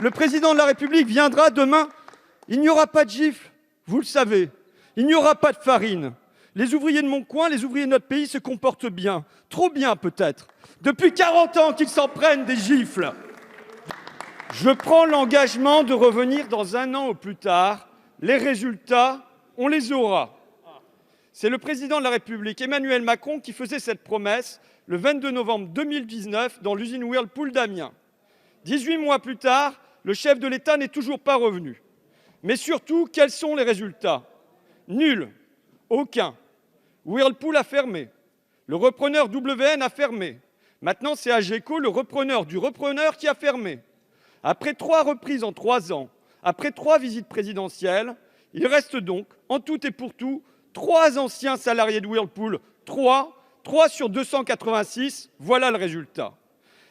Le président de la République viendra demain. Il n'y aura pas de gifles, vous le savez. Il n'y aura pas de farine. Les ouvriers de mon coin, les ouvriers de notre pays se comportent bien. Trop bien peut-être. Depuis 40 ans qu'ils s'en prennent des gifles. Je prends l'engagement de revenir dans 1 an au plus tard. Les résultats, on les aura. C'est le président de la République, Emmanuel Macron, qui faisait cette promesse le 22 novembre 2019 dans l'usine Whirlpool d'Amiens. 18 mois plus tard, le chef de l'État n'est toujours pas revenu. Mais surtout, quels sont les résultats? Nuls. Aucun. Whirlpool a fermé. Le repreneur WN a fermé. Maintenant, c'est Ageco, le repreneur du repreneur, qui a fermé. Après 3 reprises en 3 ans, après 3 visites présidentielles, il reste donc, en tout et pour tout, 3 anciens salariés de Whirlpool. 3 sur 286, voilà le résultat.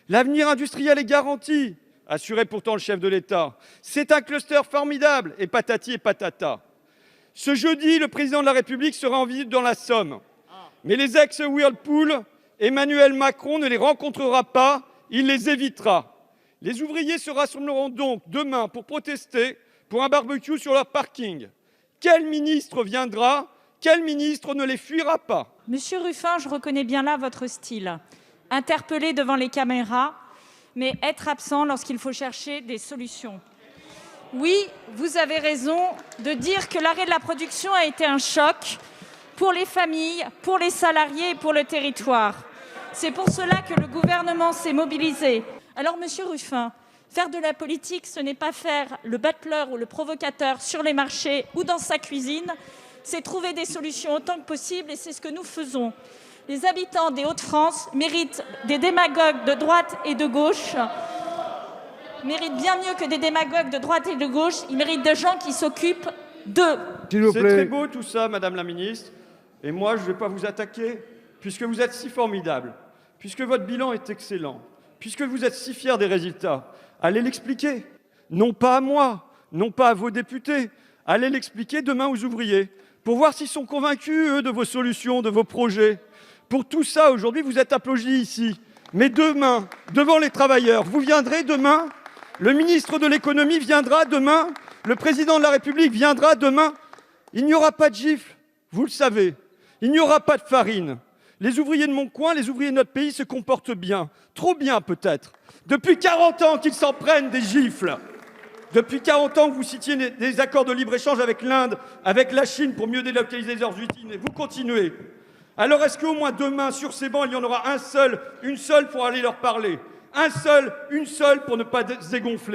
L'avenir industriel est garanti, assurait pourtant le chef de l'État. C'est un cluster formidable, et patati et patata. Ce jeudi, le président de la République sera en visite dans la Somme. Mais les ex-Whirlpool, Emmanuel Macron ne les rencontrera pas, il les évitera. Les ouvriers se rassembleront donc demain pour protester pour un barbecue sur leur parking. Quel ministre viendra? Quel ministre ne les fuira pas? Monsieur Ruffin, je reconnais bien là votre style. Interpeller devant les caméras, mais être absent lorsqu'il faut chercher des solutions. Oui, vous avez raison de dire que l'arrêt de la production a été un choc pour les familles, pour les salariés et pour le territoire. C'est pour cela que le gouvernement s'est mobilisé. Alors, monsieur Ruffin, faire de la politique, ce n'est pas faire le battleur ou le provocateur sur les marchés ou dans sa cuisine, c'est trouver des solutions autant que possible et c'est ce que nous faisons. Les habitants des Hauts-de-France méritent des démagogues de droite et de gauche, méritent bien mieux que des démagogues de droite et de gauche, ils méritent des gens qui s'occupent d'eux. C'est très beau tout ça, Madame la Ministre, et moi je ne vais pas vous attaquer, puisque vous êtes si formidable, puisque votre bilan est excellent, puisque vous êtes si fiers des résultats. Allez l'expliquer, non pas à moi, non pas à vos députés, allez l'expliquer demain aux ouvriers, pour voir s'ils sont convaincus, eux, de vos solutions, de vos projets. Pour tout ça, aujourd'hui, vous êtes applaudis ici. Mais demain, devant les travailleurs, vous viendrez demain, le ministre de l'économie viendra demain, le président de la République viendra demain. Il n'y aura pas de gifles, vous le savez. Il n'y aura pas de farine. Les ouvriers de mon coin, les ouvriers de notre pays se comportent bien. Trop bien peut-être. Depuis 40 ans qu'ils s'en prennent des gifles. Depuis 40 ans que vous citiez des accords de libre-échange avec l'Inde, avec la Chine pour mieux délocaliser leurs usines. Et vous continuez. Alors est-ce qu'au moins demain, sur ces bancs, il y en aura un seul, une seule pour aller leur parler? Un seul, une seule pour ne pas se dégonfler?